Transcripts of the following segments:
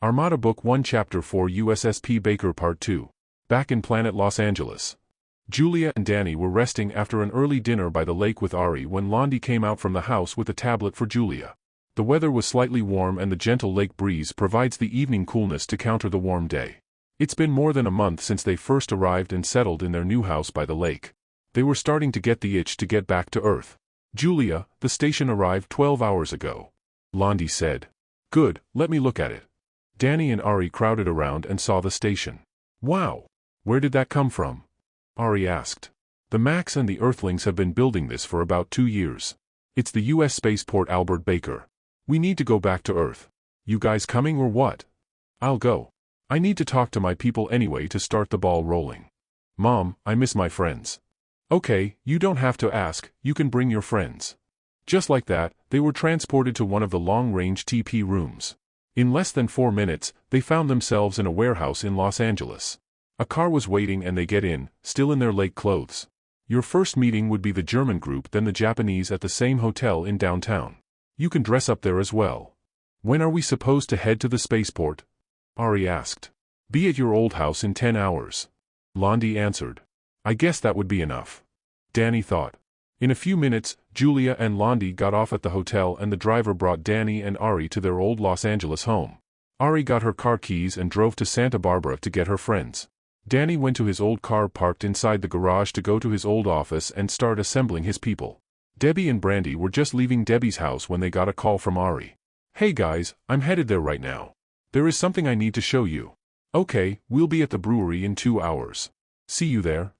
Armada Book 1 Chapter 4 USSP Baker Part 2. Back in Planet Los Angeles. Julia and Danny were resting after an early dinner by the lake with Ari when Londi came out from the house with a tablet for Julia. The weather was slightly warm and the gentle lake breeze provides the evening coolness to counter the warm day. It's been more than a month since they first arrived and settled in their new house by the lake. They were starting to get the itch to get back to Earth. Julia, the station arrived 12 hours ago. Londi said. Good, let me look at it. Danny and Ari crowded around and saw the station. Wow! Where did that come from? Ari asked. The Max and the Earthlings have been building this for about 2 years. It's the U.S. spaceport Albert Baker. We need to go back to Earth. You guys coming or what? I'll go. I need to talk to my people anyway to start the ball rolling. Mom, I miss my friends. Okay, you don't have to ask, you can bring your friends. Just like that, they were transported to one of the long-range TP rooms. In less than 4 minutes, they found themselves in a warehouse in Los Angeles. A car was waiting and they get in, still in their lake clothes. Your first meeting would be the German group, then the Japanese at the same hotel in downtown. You can dress up there as well. When are we supposed to head to the spaceport? Ari asked. Be at your old house in 10 hours. Londi answered. I guess that would be enough. Danny thought. In a few minutes, Julia and Londi got off at the hotel and the driver brought Danny and Ari to their old Los Angeles home. Ari got her car keys and drove to Santa Barbara to get her friends. Danny went to his old car parked inside the garage to go to his old office and start assembling his people. Debbie and Brandy were just leaving Debbie's house when they got a call from Ari. Hey guys, I'm headed there right now. There is something I need to show you. Okay, we'll be at the brewery in 2 hours. See you there.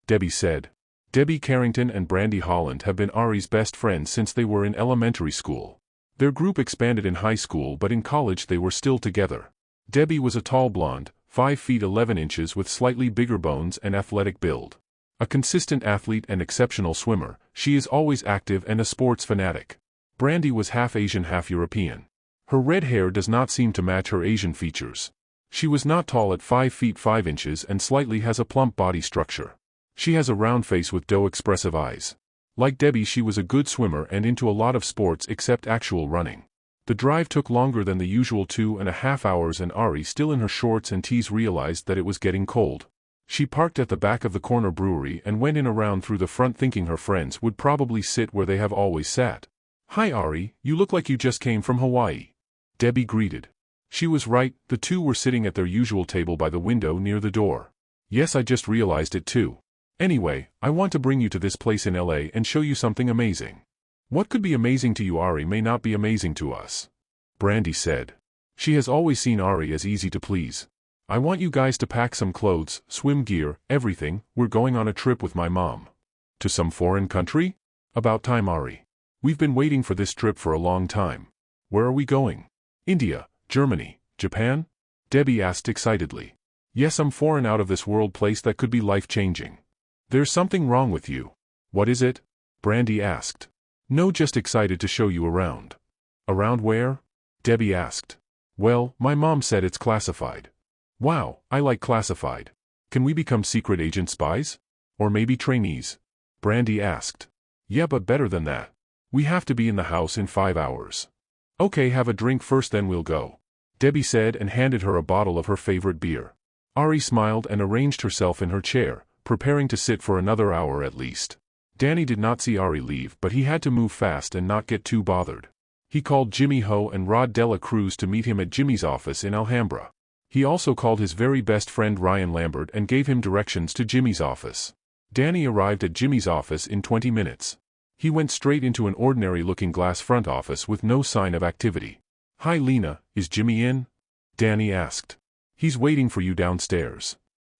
Debbie said. Debbie Carrington and Brandy Holland have been Ari's best friends since they were in elementary school. Their group expanded in high school, but in college they were still together. Debbie was a tall blonde, 5 feet 11 inches with slightly bigger bones and athletic build. A consistent athlete and exceptional swimmer, she is always active and a sports fanatic. Brandy was half Asian, half European. Her red hair does not seem to match her Asian features. She was not tall at 5 feet 5 inches and slightly has a plump body structure. She has a round face with doe expressive eyes. Like Debbie, she was a good swimmer and into a lot of sports except actual running. The drive took longer than the usual 2.5 hours and Ari, still in her shorts and tees, realized that it was getting cold. She parked at the back of the corner brewery and went in around through the front, thinking her friends would probably sit where they have always sat. Hi Ari, you look like you just came from Hawaii. Debbie greeted. She was right, the two were sitting at their usual table by the window near the door. Yes, I just realized it too. Anyway, I want to bring you to this place in LA and show you something amazing. What could be amazing to you, Ari, may not be amazing to us. Brandy said. She has always seen Ari as easy to please. I want you guys to pack some clothes, swim gear, everything. We're going on a trip with my mom. To some foreign country? About time, Ari. We've been waiting for this trip for a long time. Where are we going? India, Germany, Japan? Debbie asked excitedly. Yes, some foreign out of this world place that could be life-changing. There's something wrong with you. What is it? Brandy asked. No, just excited to show you around. Around where? Debbie asked. Well, my mom said it's classified. Wow, I like classified. Can we become secret agent spies? Or maybe trainees? Brandy asked. Yeah, but better than that. We have to be in the house in 5 hours. Okay, have a drink first, then we'll go. Debbie said and handed her a bottle of her favorite beer. Ari smiled and arranged herself in her chair, preparing to sit for another hour at least. Danny did not see Ari leave, but he had to move fast and not get too bothered. He called Jimmy Ho and Rod Dela Cruz to meet him at Jimmy's office in Alhambra. He also called his very best friend Ryan Lambert and gave him directions to Jimmy's office. Danny arrived at Jimmy's office in 20 minutes. He went straight into an ordinary-looking glass front office with no sign of activity. Hi Lena, is Jimmy in? Danny asked. He's waiting for you downstairs.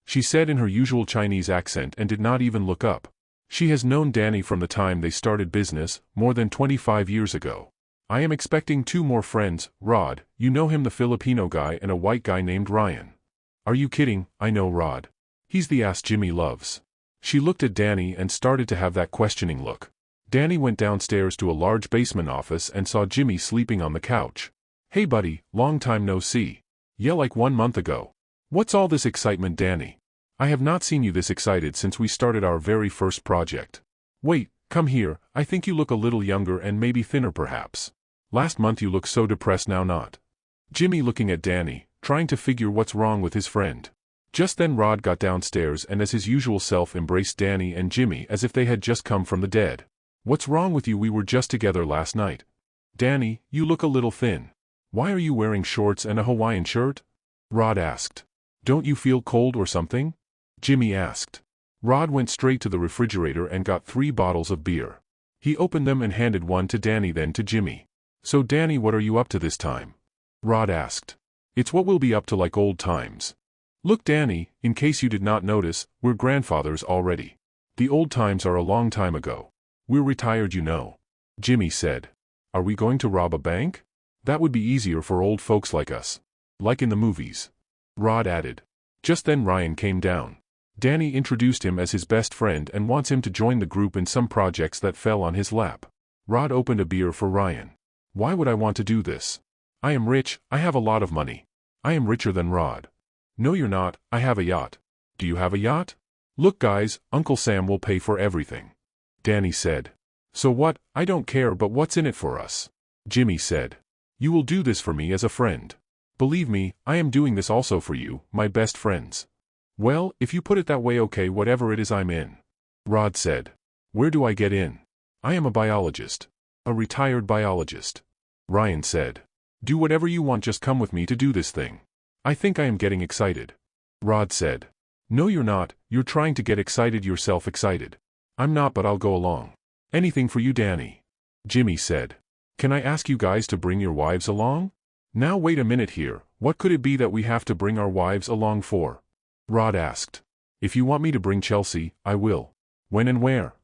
She said in her usual Chinese accent and did not even look up. She has known Danny from the time they started business, more than 25 years ago. I am expecting 2 more friends, Rod, you know him, the Filipino guy, and a white guy named Ryan. Are you kidding? I know Rod. He's the ass Jimmy loves. She looked at Danny and started to have that questioning look. Danny went downstairs to a large basement office and saw Jimmy sleeping on the couch. Hey buddy, long time no see. Yeah, like 1 month ago. What's all this excitement, Danny? I have not seen you this excited since we started our very first project. Wait, come here, I think you look a little younger and maybe thinner perhaps. Last month you looked so depressed, now not. Jimmy, looking at Danny, trying to figure what's wrong with his friend. Just then Rod got downstairs and as his usual self embraced Danny and Jimmy as if they had just come from the dead. "What's wrong with you? We were just together last night." "Danny, you look a little thin. Why are you wearing shorts and a Hawaiian shirt?" Rod asked. "Don't you feel cold or something?" Jimmy asked. Rod went straight to the refrigerator and got 3 bottles of beer. He opened them and handed one to Danny, then to Jimmy. "So Danny, what are you up to this time?" Rod asked. "It's what we'll be up to, like old times. Look Danny, in case you did not notice, we're grandfathers already. The old times are a long time ago. We're retired, you know." Jimmy said. "Are we going to rob a bank? That would be easier for old folks like us. Like in the movies." Rod added. Just then Ryan came down. Danny introduced him as his best friend and wants him to join the group in some projects that fell on his lap. Rod opened a beer for Ryan. "Why would I want to do this? I am rich, I have a lot of money. I am richer than Rod." "No you're not, I have a yacht." "Do you have a yacht?" "Look guys, Uncle Sam will pay for everything." Danny said. "So what? I don't care, but what's in it for us?" Jimmy said. "You will do this for me as a friend. Believe me, I am doing this also for you, my best friends." "Well, if you put it that way, okay, whatever it is, I'm in." Rod said. "Where do I get in?" "I am a biologist. A retired biologist." Ryan said. "Do whatever you want, just come with me to do this thing." "I think I am getting excited." Rod said. "No you're not, you're trying to get excited yourself excited." "I'm not, but I'll go along." "Anything for you Danny." Jimmy said. "Can I ask you guys to bring your wives along?" "Now wait a minute here, what could it be that we have to bring our wives along for?" Rod asked. "If you want me to bring Chelsea, I will." "When and where?"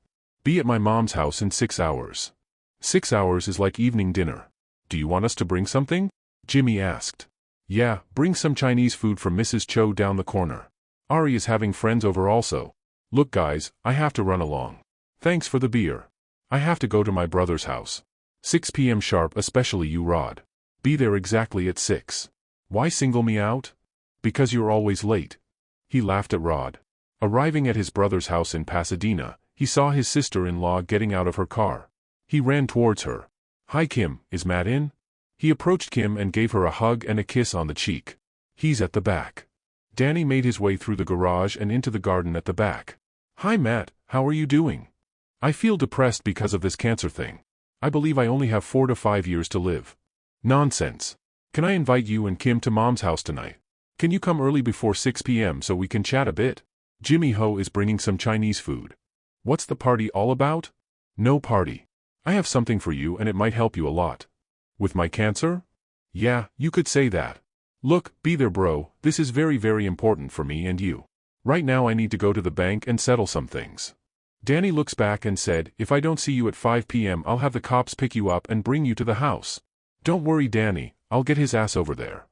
"Be at my mom's house in 6 hours. 6 hours is like evening dinner." "Do you want us to bring something?" Jimmy asked. "Yeah, bring some Chinese food from Mrs. Cho down the corner. Ari is having friends over also." "Look guys, I have to run along. Thanks for the beer. I have to go to my brother's house. 6 p.m. sharp, especially you Rod. Be there exactly at 6. "Why single me out?" "Because you're always late." He laughed at Rod. Arriving at his brother's house in Pasadena, he saw his sister-in-law getting out of her car. He ran towards her. "Hi Kim, is Matt in?" He approached Kim and gave her a hug and a kiss on the cheek. "He's at the back." Danny made his way through the garage and into the garden at the back. "Hi Matt, how are you doing?" "I feel depressed because of this cancer thing. I believe I only have 4 to 5 years to live." "Nonsense. Can I invite you and Kim to Mom's house tonight? Can you come early before 6 p.m. so we can chat a bit? Jimmy Ho is bringing some Chinese food." "What's the party all about?" "No party. I have something for you and it might help you a lot." "With my cancer?" "Yeah, you could say that. Look, be there bro, this is very very important for me and you. Right now I need to go to the bank and settle some things." Danny looks back and said, "If I don't see you at 5 p.m. I'll have the cops pick you up and bring you to the house." "Don't worry Danny, I'll get his ass over there,"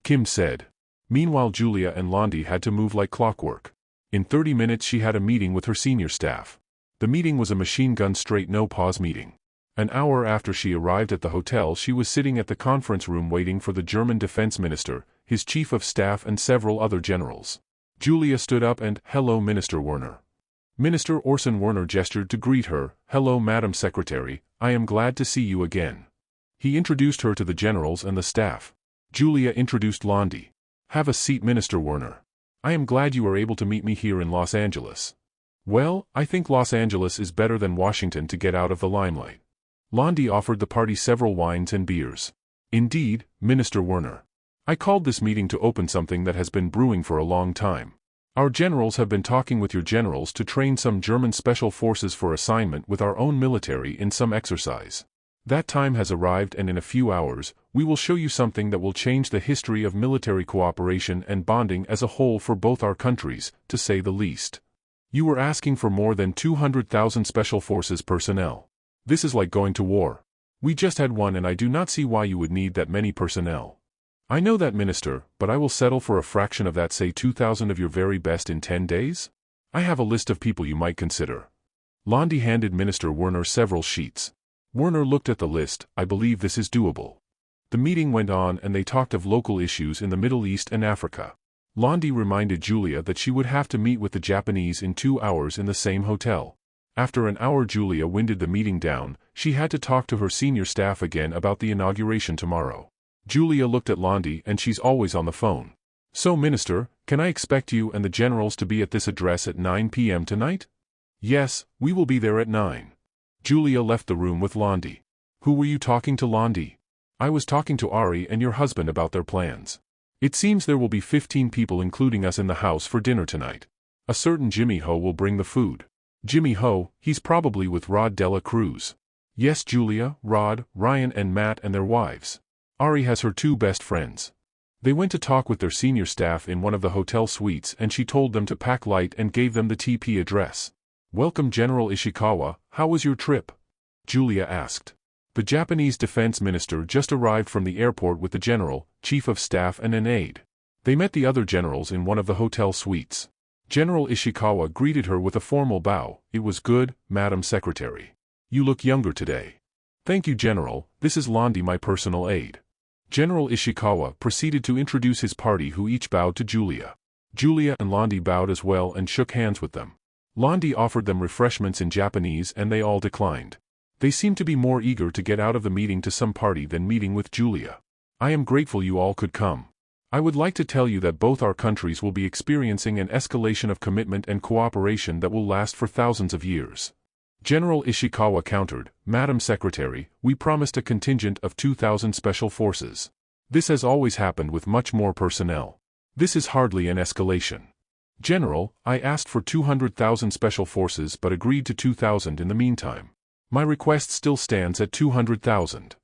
Kim said. Meanwhile Julia and Londi had to move like clockwork. In 30 minutes she had a meeting with her senior staff. The meeting was a machine gun straight no pause meeting. An hour after she arrived at the hotel she was sitting at the conference room waiting for the German defense minister, his chief of staff and several other generals. Julia stood up and, "Hello Minister Werner." Minister Orson Werner gestured to greet her, "Hello Madam Secretary, I am glad to see you again." He introduced her to the generals and the staff. Julia introduced Londi. "Have a seat Minister Werner. I am glad you are able to meet me here in Los Angeles." "Well, I think Los Angeles is better than Washington to get out of the limelight." Londi offered the party several wines and beers. "Indeed, Minister Werner. I called this meeting to open something that has been brewing for a long time. Our generals have been talking with your generals to train some German special forces for assignment with our own military in some exercise. That time has arrived and in a few hours, we will show you something that will change the history of military cooperation and bonding as a whole for both our countries, to say the least. You were asking for more than 200,000 special forces personnel. This is like going to war. We just had one and I do not see why you would need that many personnel. I know that Minister, but I will settle for a fraction of that, say 2,000 of your very best in 10 days? I have a list of people you might consider." Londi handed Minister Werner several sheets. Werner looked at the list. "I believe this is doable." The meeting went on and they talked of local issues in the Middle East and Africa. Londi reminded Julia that she would have to meet with the Japanese in 2 hours in the same hotel. After an hour Julia winded the meeting down. She had to talk to her senior staff again about the inauguration tomorrow. Julia looked at Londi and she's always on the phone. So Minister, can I expect you and the generals to be at this address at 9 p.m. tonight? Yes, we will be there at 9. Julia left the room with Londi. Who were you talking to, Londi? I was talking to Ari and your husband about their plans. It seems there will be 15 people including us in the house for dinner tonight. A certain Jimmy Ho will bring the food. Jimmy Ho, he's probably with Rod Dela Cruz. Yes, Julia, Rod, Ryan and Matt and their wives. Ari has her 2 best friends. They went to talk with their senior staff in one of the hotel suites and she told them to pack light and gave them the TP address. Welcome General Ishikawa, how was your trip? Julia asked. The Japanese defense minister just arrived from the airport with the general, chief of staff and an aide. They met the other generals in one of the hotel suites. General Ishikawa greeted her with a formal bow. It was good, Madam Secretary. You look younger today. Thank you, General, this is Londi, my personal aide. General Ishikawa proceeded to introduce his party who each bowed to Julia. Julia and Londi bowed as well and shook hands with them. Londi offered them refreshments in Japanese and they all declined. They seemed to be more eager to get out of the meeting to some party than meeting with Julia. I am grateful you all could come. I would like to tell you that both our countries will be experiencing an escalation of commitment and cooperation that will last for thousands of years. General Ishikawa countered, Madam Secretary, we promised a contingent of 2,000 special forces. This has always happened with much more personnel. This is hardly an escalation. General, I asked for 200,000 special forces but agreed to 2,000 in the meantime. My request still stands at 200,000.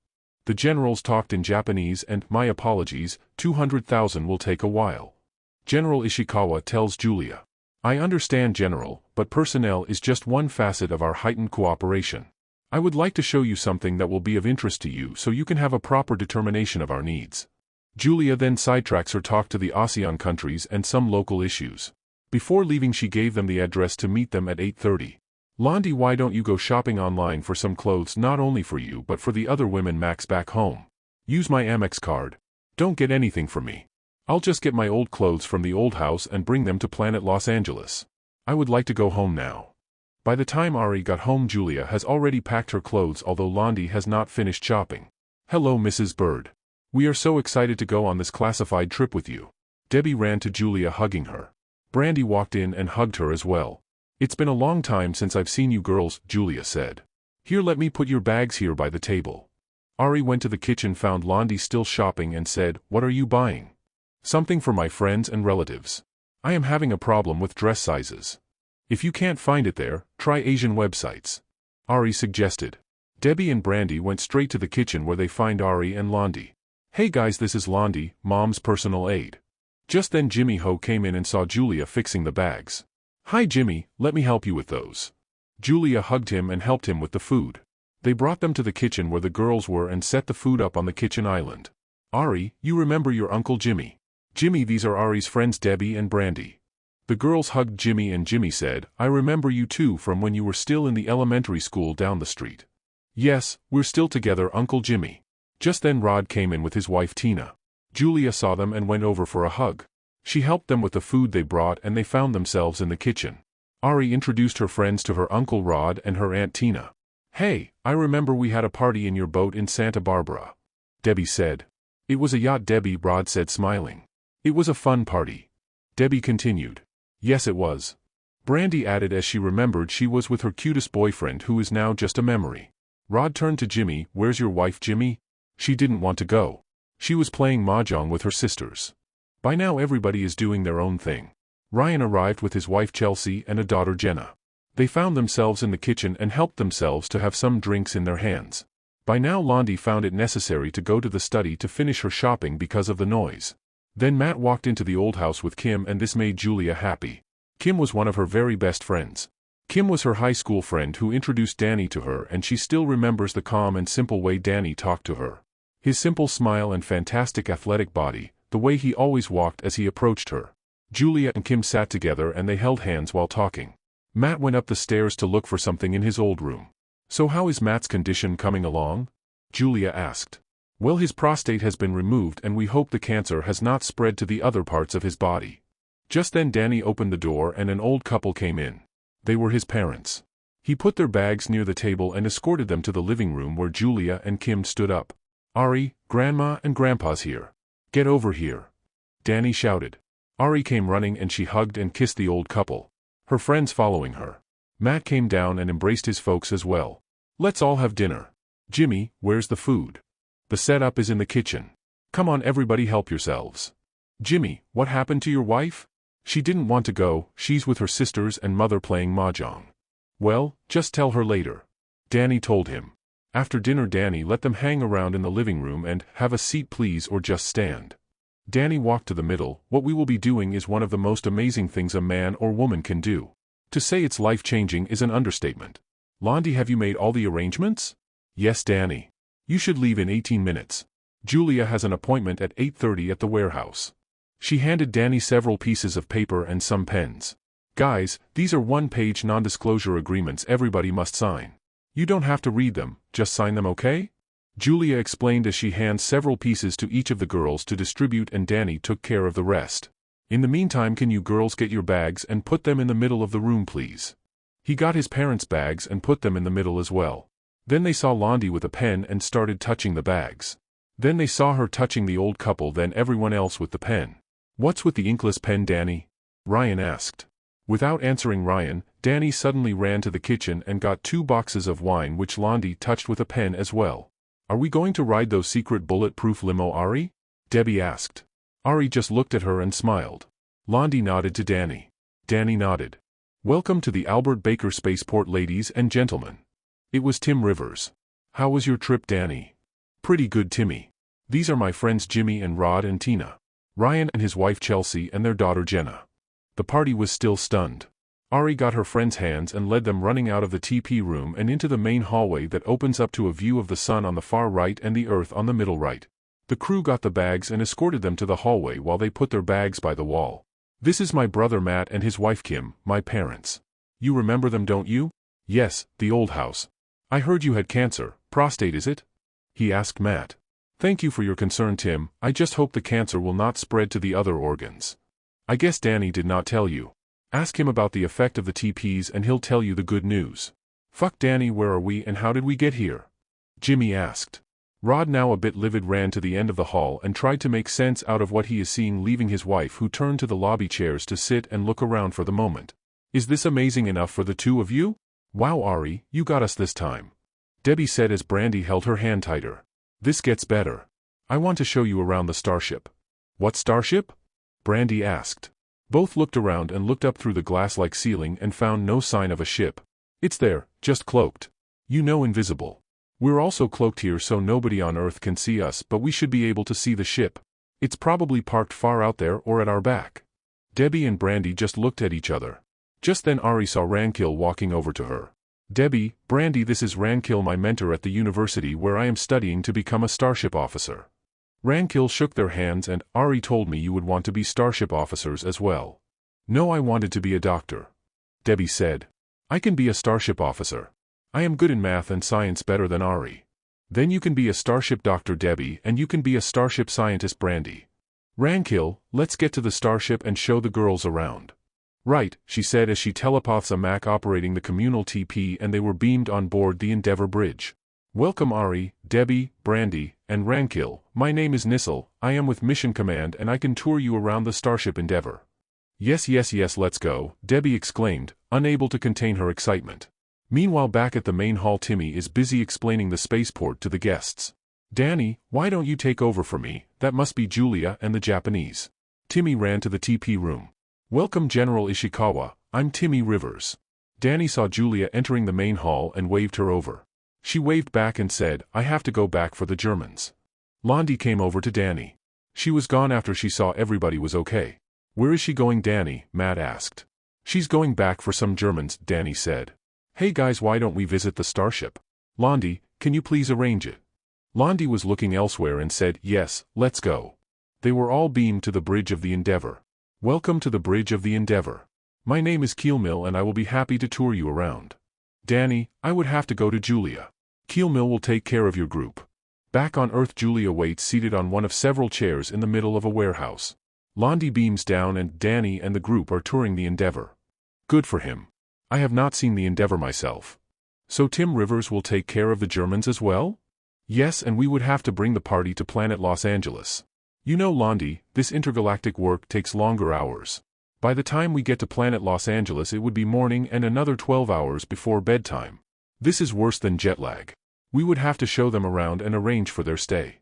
The generals talked in Japanese and, my apologies, 200,000 will take a while. General Ishikawa tells Julia. I understand, General, but personnel is just one facet of our heightened cooperation. I would like to show you something that will be of interest to you so you can have a proper determination of our needs. Julia then sidetracks her talk to the ASEAN countries and some local issues. Before leaving she gave them the address to meet them at 8:30. Londi, why don't you go shopping online for some clothes not only for you but for the other women Max back home? Use my Amex card. Don't get anything from me. I'll just get my old clothes from the old house and bring them to Planet Los Angeles. I would like to go home now. By the time Ari got home Julia has already packed her clothes although Londi has not finished shopping. Hello Mrs. Bird. We are so excited to go on this classified trip with you. Debbie ran to Julia hugging her. Brandy walked in and hugged her as well. It's been a long time since I've seen you girls, Julia said. Here, let me put your bags here by the table. Ari went to the kitchen, found Londi still shopping and said, What are you buying? Something for my friends and relatives. I am having a problem with dress sizes. If you can't find it there, try Asian websites. Ari suggested. Debbie and Brandy went straight to the kitchen where they find Ari and Londi. Hey guys, this is Londi, Mom's personal aide. Just then Jimmy Ho came in and saw Julia fixing the bags. Hi Jimmy, let me help you with those. Julia hugged him and helped him with the food. They brought them to the kitchen where the girls were and set the food up on the kitchen island. Ari, you remember your Uncle Jimmy? Jimmy, these are Ari's friends Debbie and Brandy. The girls hugged Jimmy and Jimmy said, I remember you too from when you were still in the elementary school down the street. Yes, we're still together, Uncle Jimmy. Just then Rod came in with his wife Tina. Julia saw them and went over for a hug. She helped them with the food they brought and they found themselves in the kitchen. Ari introduced her friends to her Uncle Rod and her Aunt Tina. Hey, I remember we had a party in your boat in Santa Barbara. Debbie said. It was a yacht, Debbie, Rod said smiling. It was a fun party. Debbie continued. Yes, it was. Brandy added as she remembered she was with her cutest boyfriend who is now just a memory. Rod turned to Jimmy. Where's your wife, Jimmy? She didn't want to go. She was playing mahjong with her sisters. By now everybody is doing their own thing. Ryan arrived with his wife Chelsea and a daughter Jenna. They found themselves in the kitchen and helped themselves to have some drinks in their hands. By now Londi found it necessary to go to the study to finish her shopping because of the noise. Then Matt walked into the old house with Kim and this made Julia happy. Kim was one of her very best friends. Kim was her high school friend who introduced Danny to her and she still remembers the calm and simple way Danny talked to her. His simple smile and fantastic athletic body, the way he always walked as he approached her. Julia and Kim sat together and they held hands while talking. Matt went up the stairs to look for something in his old room. So how is Matt's condition coming along? Julia asked. Well, his prostate has been removed and we hope the cancer has not spread to the other parts of his body. Just then Danny opened the door and an old couple came in. They were his parents. He put their bags near the table and escorted them to the living room where Julia and Kim stood up. Ari, Grandma and Grandpa's here. Get over here. Danny shouted. Ari came running and she hugged and kissed the old couple, her friends following her. Matt came down and embraced his folks as well. Let's all have dinner. Jimmy, where's the food? The setup is in the kitchen. Come on everybody, help yourselves. Jimmy, what happened to your wife? She didn't want to go, she's with her sisters and mother playing mahjong. Well, just tell her later. Danny told him. After dinner Danny let them hang around in the living room and, have a seat please or just stand. Danny walked to the middle. What we will be doing is one of the most amazing things a man or woman can do. To say it's life-changing is an understatement. Londi, have you made all the arrangements? Yes, Danny. You should leave in 18 minutes. Julia has an appointment at 8:30 at the warehouse. She handed Danny several pieces of paper and some pens. Guys, these are one-page non-disclosure agreements everybody must sign. You don't have to read them, just sign them, okay? Julia explained as she hands several pieces to each of the girls to distribute and Danny took care of the rest. In the meantime, can you girls get your bags and put them in the middle of the room please? He got his parents' bags and put them in the middle as well. Then they saw Londi with a pen and started touching the bags. Then they saw her touching the old couple, then everyone else with the pen. What's with the inkless pen, Danny? Ryan asked. Without answering Ryan, Danny suddenly ran to the kitchen and got 2 boxes of wine which Londi touched with a pen as well. Are we going to ride those secret bulletproof limo, Ari? Debbie asked. Ari just looked at her and smiled. Londi nodded to Danny. Danny nodded. Welcome to the Albert Baker Spaceport, ladies and gentlemen. It was Tim Rivers. How was your trip, Danny? Pretty good, Timmy. These are my friends Jimmy and Rod and Tina. Ryan and his wife Chelsea and their daughter Jenna. The party was still stunned. Ari got her friends' hands and led them running out of the TP room and into the main hallway that opens up to a view of the sun on the far right and the earth on the middle right. The crew got the bags and escorted them to the hallway while they put their bags by the wall. This is my brother Matt and his wife Kim, my parents. You remember them, don't you? Yes, the old house. I heard you had cancer, prostate is it? He asked Matt. Thank you for your concern, Tim. I just hope the cancer will not spread to the other organs. I guess Danny did not tell you. Ask him about the effect of the TPs and he'll tell you the good news. Fuck Danny, where are we and how did we get here? Jimmy asked. Rod, now a bit livid, ran to the end of the hall and tried to make sense out of what he is seeing, leaving his wife, who turned to the lobby chairs to sit and look around for the moment. Is this amazing enough for the two of you? Wow, Ari, you got us this time. Debbie said as Brandy held her hand tighter. This gets better. I want to show you around the starship. What starship? Brandy asked. Both looked around and looked up through the glass-like ceiling and found no sign of a ship. It's there, just cloaked. You know, invisible. We're also cloaked here so nobody on Earth can see us, but we should be able to see the ship. It's probably parked far out there or at our back. Debbie and Brandy just looked at each other. Just then Ari saw Rankil walking over to her. Debbie, Brandy, this is Rankil, my mentor at the university where I am studying to become a starship officer. Rankil shook their hands and, Ari told me you would want to be starship officers as well. No, I wanted to be a doctor. Debbie said. I can be a starship officer. I am good in math and science, better than Ari. Then you can be a starship doctor, Debbie, and you can be a starship scientist, Brandy. Rankil, let's get to the starship and show the girls around. Right, she said as she telepaths a Mac operating the communal TP and they were beamed on board the Endeavour bridge. Welcome Ari, Debbie, Brandy, and Rankil. My name is Nissel, I am with Mission Command and I can tour you around the Starship Endeavour. Yes, let's go, Debbie exclaimed, unable to contain her excitement. Meanwhile, back at the main hall, Timmy is busy explaining the spaceport to the guests. Danny, why don't you take over for me? That must be Julia and the Japanese. Timmy ran to the TP room. Welcome General Ishikawa, I'm Timmy Rivers. Danny saw Julia entering the main hall and waved her over. She waved back and said, I have to go back for the Germans. Londi came over to Danny. She was gone after she saw everybody was okay. Where is she going, Danny? Matt asked. She's going back for some Germans, Danny said. Hey guys, why don't we visit the starship? Londi, can you please arrange it? Londi was looking elsewhere and said, yes, let's go. They were all beamed to the bridge of the Endeavour. Welcome to the bridge of the Endeavour. My name is Keelmill and I will be happy to tour you around. Danny, I would have to go to Julia. Keelmill will take care of your group. Back on Earth, Julia waits seated on one of several chairs in the middle of a warehouse. Londi beams down and Danny and the group are touring the Endeavour. Good for him. I have not seen the Endeavour myself. So Tim Rivers will take care of the Germans as well? Yes, and we would have to bring the party to planet Los Angeles. You know, Londi, this intergalactic work takes longer hours. By the time we get to planet Los Angeles it would be morning and another 12 hours before bedtime. This is worse than jet lag. We would have to show them around and arrange for their stay.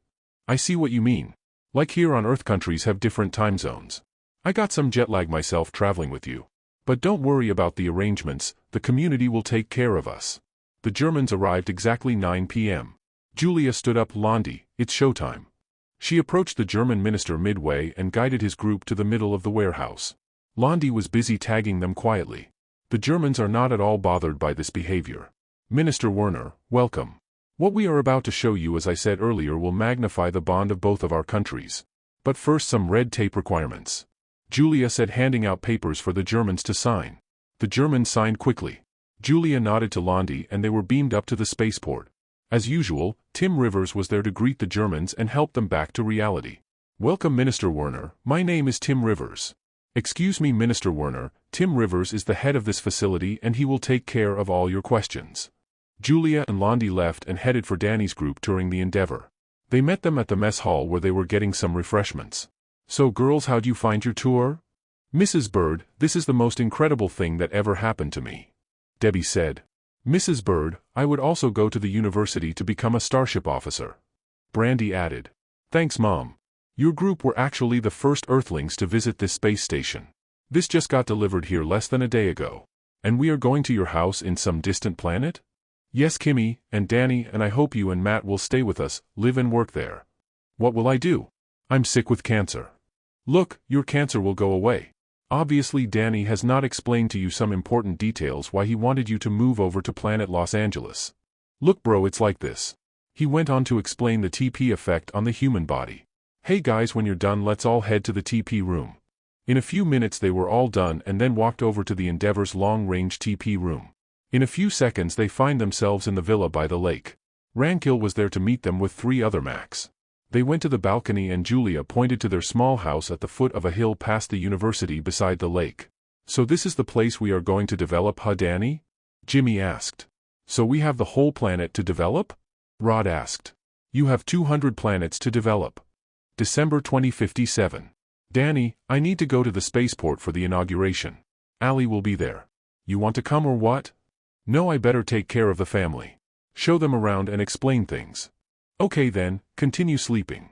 I see what you mean. Like here on Earth, countries have different time zones. I got some jet lag myself traveling with you. But don't worry about the arrangements, the community will take care of us. The Germans arrived exactly 9 p.m. Julia stood up. Londi, it's showtime. She approached the German minister midway and guided his group to the middle of the warehouse. Londi was busy tagging them quietly. The Germans are not at all bothered by this behavior. Minister Werner, welcome. What we are about to show you, as I said earlier, will magnify the bond of both of our countries. But first, some red tape requirements. Julia said, handing out papers for the Germans to sign. The Germans signed quickly. Julia nodded to Londi and they were beamed up to the spaceport. As usual, Tim Rivers was there to greet the Germans and help them back to reality. Welcome, Minister Werner, my name is Tim Rivers. Excuse me, Minister Werner, Tim Rivers is the head of this facility and he will take care of all your questions. Julia and Londi left and headed for Danny's group touring the Endeavor. They met them at the mess hall where they were getting some refreshments. So girls, how'd you find your tour? Mrs. Bird, this is the most incredible thing that ever happened to me. Debbie said. Mrs. Bird, I would also go to the university to become a starship officer. Brandy added. Thanks, Mom. Your group were actually the first Earthlings to visit this space station. This just got delivered here less than a day ago. And we are going to your house in some distant planet? Yes, Kimmy, and Danny, and I hope you and Matt will stay with us, live and work there. What will I do? I'm sick with cancer. Look, your cancer will go away. Obviously Danny has not explained to you some important details why he wanted you to move over to planet Los Angeles. Look bro, it's like this. He went on to explain the TP effect on the human body. Hey guys, when you're done let's all head to the TP room. In a few minutes they were all done and then walked over to the Endeavor's long-range TP room. In a few seconds they find themselves in the villa by the lake. Rankil was there to meet them with 3 other Macs. They went to the balcony and Julia pointed to their small house at the foot of a hill past the university beside the lake. So this is the place we are going to develop, huh, Danny? Jimmy asked. So we have the whole planet to develop? Rod asked. You have 200 planets to develop. December 2057. Danny, I need to go to the spaceport for the inauguration. Allie will be there. You want to come or what? No, I better take care of the family. Show them around and explain things. Okay then, continue sleeping.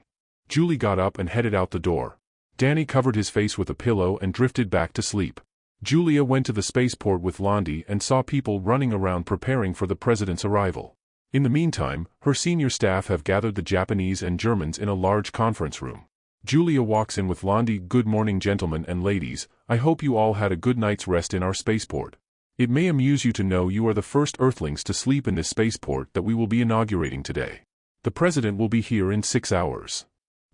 Julie got up and headed out the door. Danny covered his face with a pillow and drifted back to sleep. Julia went to the spaceport with Londi and saw people running around preparing for the president's arrival. In the meantime, her senior staff have gathered the Japanese and Germans in a large conference room. Julia walks in with Londi. Good morning, gentlemen and ladies, I hope you all had a good night's rest in our spaceport. It may amuse you to know you are the first Earthlings to sleep in this spaceport that we will be inaugurating today. The president will be here in 6 hours.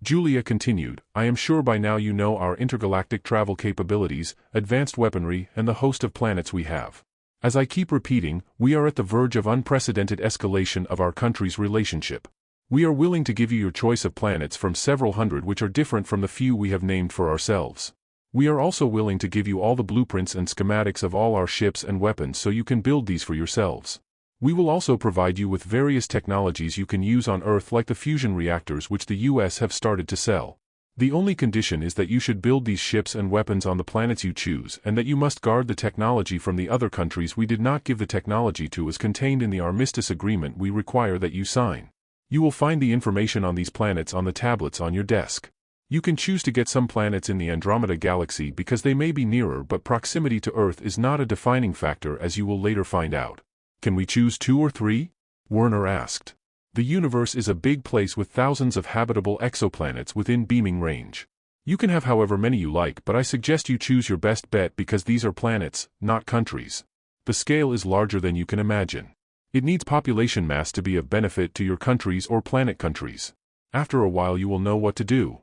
Julia continued, I am sure by now you know our intergalactic travel capabilities, advanced weaponry, and the host of planets we have. As I keep repeating, we are at the verge of unprecedented escalation of our country's relationship. We are willing to give you your choice of planets from several hundred which are different from the few we have named for ourselves. We are also willing to give you all the blueprints and schematics of all our ships and weapons so you can build these for yourselves. We will also provide you with various technologies you can use on Earth like the fusion reactors which the US have started to sell. The only condition is that you should build these ships and weapons on the planets you choose and that you must guard the technology from the other countries we did not give the technology to as contained in the Armistice Agreement we require that you sign. You will find the information on these planets on the tablets on your desk. You can choose to get some planets in the Andromeda Galaxy because they may be nearer, but proximity to Earth is not a defining factor as you will later find out. Can we choose 2 or 3? Werner asked. The universe is a big place with thousands of habitable exoplanets within beaming range. You can have however many you like, but I suggest you choose your best bet because these are planets, not countries. The scale is larger than you can imagine. It needs population mass to be of benefit to your countries or planet countries. After a while you will know what to do.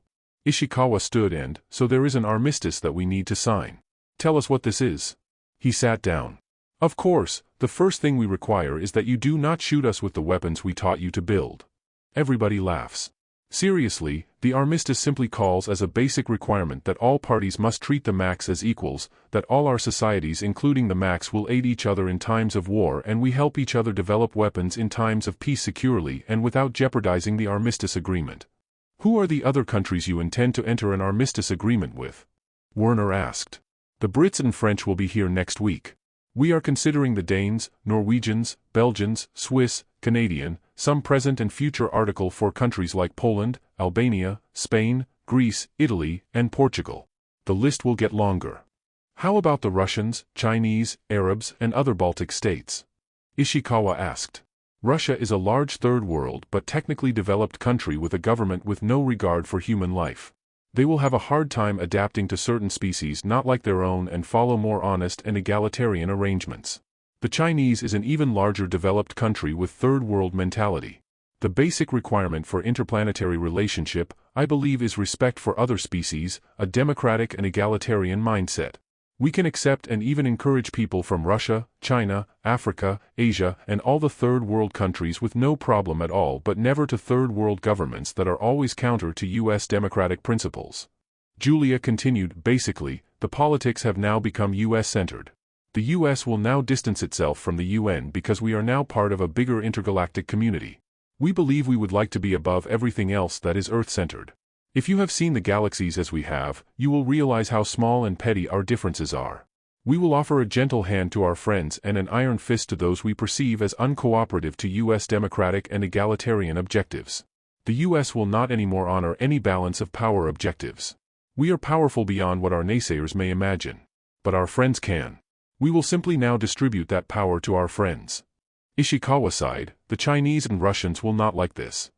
Ishikawa stood and, so there is an armistice that we need to sign. Tell us what this is. He sat down. Of course, the first thing we require is that you do not shoot us with the weapons we taught you to build. Everybody laughs. Seriously, the armistice simply calls as a basic requirement that all parties must treat the Macs as equals, that all our societies including the Macs will aid each other in times of war and we help each other develop weapons in times of peace securely and without jeopardizing the armistice agreement. Who are the other countries you intend to enter an armistice agreement with? Werner asked. The Brits and French will be here next week. We are considering the Danes, Norwegians, Belgians, Swiss, Canadian, some present and future article for countries like Poland, Albania, Spain, Greece, Italy, and Portugal. The list will get longer. How about the Russians, Chinese, Arabs, and other Baltic states? Ishikawa asked. Russia is a large third world but technically developed country with a government with no regard for human life. They will have a hard time adapting to certain species not like their own and follow more honest and egalitarian arrangements. The Chinese is an even larger developed country with third world mentality. The basic requirement for interplanetary relationship, I believe, is respect for other species, a democratic and egalitarian mindset. We can accept and even encourage people from Russia, China, Africa, Asia, and all the third world countries with no problem at all, but never to third world governments that are always counter to U.S. democratic principles. Julia continued, basically, the politics have now become U.S.-centered. The U.S. will now distance itself from the UN because we are now part of a bigger intergalactic community. We believe we would like to be above everything else that is Earth-centered. If you have seen the galaxies as we have, you will realize how small and petty our differences are. We will offer a gentle hand to our friends and an iron fist to those we perceive as uncooperative to U.S. democratic and egalitarian objectives. The U.S. will not anymore honor any balance of power objectives. We are powerful beyond what our naysayers may imagine. But our friends can. We will simply now distribute that power to our friends. Ishikawa sighed, the Chinese and Russians will not like this.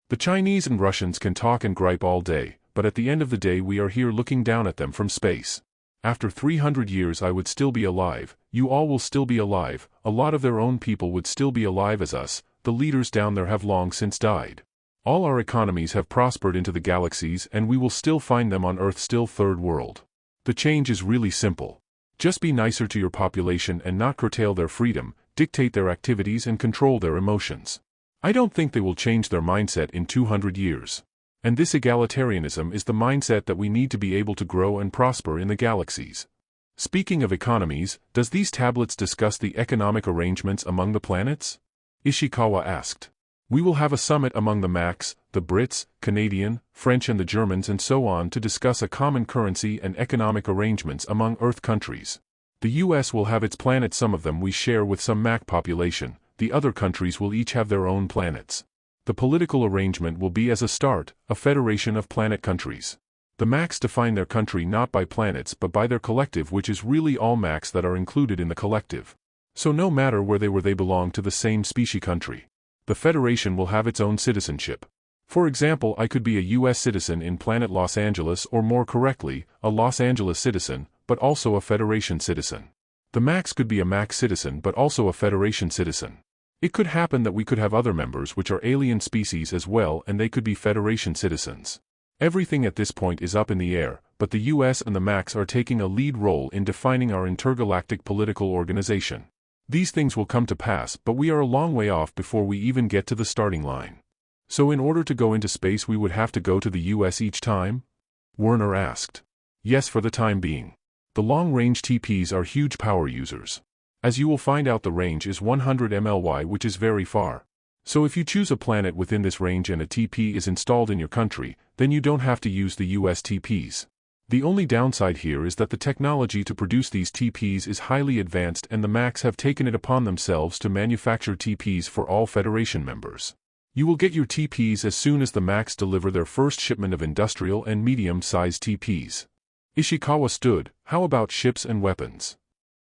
The Chinese and Russians can talk and gripe all day, but at the end of the day we are here looking down at them from space. After 300 years I would still be alive, you all will still be alive, a lot of their own people would still be alive as us, the leaders down there have long since died. All our economies have prospered into the galaxies and we will still find them on Earth still third world. The change is really simple. Just be nicer to your population and not curtail their freedom, dictate their activities and control their emotions. I don't think they will change their mindset in 200 years. And this egalitarianism is the mindset that we need to be able to grow and prosper in the galaxies. Speaking of economies, does these tablets discuss the economic arrangements among the planets? Ishikawa asked. We will have a summit among the Macs, the Brits, Canadian, French and the Germans and so on to discuss a common currency and economic arrangements among Earth countries. The US will have its planets, some of them we share with some Mac population. The other countries will each have their own planets. The political arrangement will be as a start, a federation of planet countries. The Macs define their country not by planets but by their collective, which is really all Macs that are included in the collective. So no matter where they belong to the same species country. The federation will have its own citizenship. For example, I could be a US citizen in planet Los Angeles, or more correctly, a Los Angeles citizen, but also a federation citizen. The Macs could be a Mac citizen but also a federation citizen. It could happen that we could have other members which are alien species as well and they could be Federation citizens. Everything at this point is up in the air, but the US and the Macs are taking a lead role in defining our intergalactic political organization. These things will come to pass, but we are a long way off before we even get to the starting line. So in order to go into space we would have to go to the US each time? Werner asked. Yes, for the time being. The long-range TPs are huge power users. As you will find out, the range is 100 MLY, which is very far. So if you choose a planet within this range and a TP is installed in your country, then you don't have to use the US TPs. The only downside here is that the technology to produce these TPs is highly advanced and the Macs have taken it upon themselves to manufacture TPs for all Federation members. You will get your TPs as soon as the Macs deliver their first shipment of industrial and medium-sized TPs. Ishikawa stood. How about ships and weapons?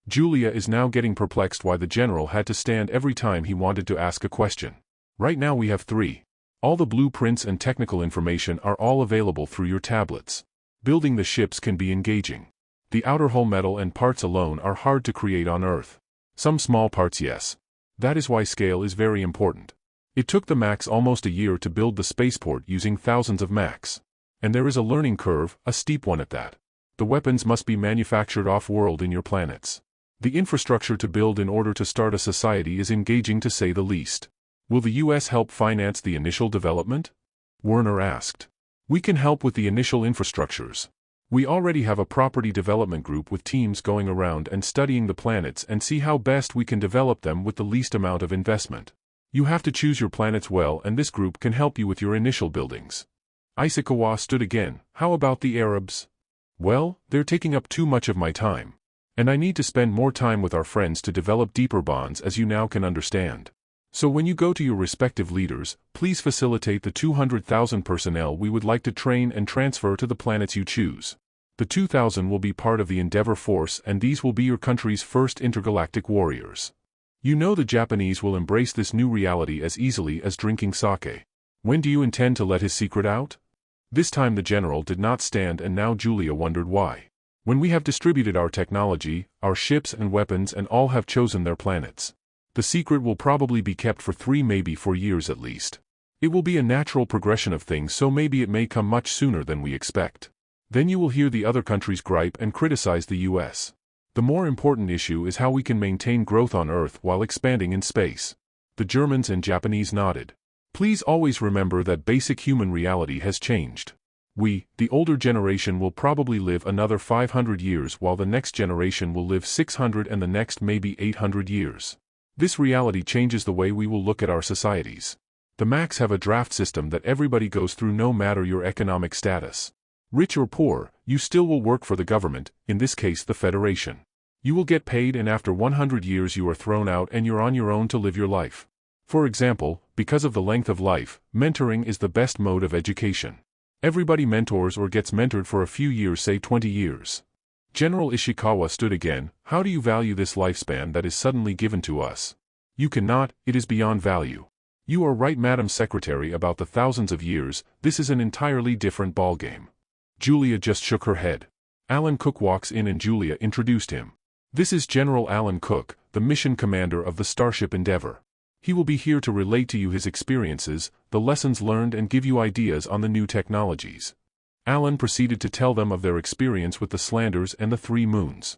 Julia is now getting perplexed why the general had to stand every time he wanted to ask a question. Right now we have 3. All the blueprints and technical information are all available through your tablets. Building the ships can be engaging. The outer hull metal and parts alone are hard to create on Earth. Some small parts, yes. That is why scale is very important. It took the Macs almost a year to build the spaceport using thousands of Macs. And there is a learning curve, a steep one at that. The weapons must be manufactured off-world in your planets. The infrastructure to build in order to start a society is engaging to say the least. Will the US help finance the initial development? Werner asked. We can help with the initial infrastructures. We already have a property development group with teams going around and studying the planets and see how best we can develop them with the least amount of investment. You have to choose your planets well, and this group can help you with your initial buildings. Isakawa stood again. How about the Arabs? Well, they're taking up too much of my time. And I need to spend more time with our friends to develop deeper bonds, as you now can understand. So when you go to your respective leaders, please facilitate the 200,000 personnel we would like to train and transfer to the planets you choose. The 2,000 will be part of the Endeavor Force, and these will be your country's first intergalactic warriors. You know the Japanese will embrace this new reality as easily as drinking sake. When do you intend to let his secret out? This time the general did not stand, and now Julia wondered why. When we have distributed our technology, our ships and weapons, and all have chosen their planets. The secret will probably be kept for 3, maybe 4 years at least. It will be a natural progression of things, so maybe it may come much sooner than we expect. Then you will hear the other countries gripe and criticize the US. The more important issue is how we can maintain growth on Earth while expanding in space. The Germans and Japanese nodded. Please always remember that basic human reality has changed. We, the older generation, will probably live another 500 years, while the next generation will live 600 and the next maybe 800 years. This reality changes the way we will look at our societies. The Macs have a draft system that everybody goes through no matter your economic status. Rich or poor, you still will work for the government, in this case the Federation. You will get paid, and after 100 years you are thrown out and you're on your own to live your life. For example, because of the length of life, mentoring is the best mode of education. Everybody mentors or gets mentored for a few years, say 20 years. General Ishikawa stood again. How do you value this lifespan that is suddenly given to us? You cannot, it is beyond value. You are right, Madam Secretary, about the thousands of years. This is an entirely different ballgame. Julia just shook her head. Alan Cook walks in and Julia introduced him. This is General Alan Cook, the mission commander of the Starship Endeavor. He will be here to relate to you his experiences, the lessons learned, and give you ideas on the new technologies. Alan proceeded to tell them of their experience with the Slanders and the 3 moons.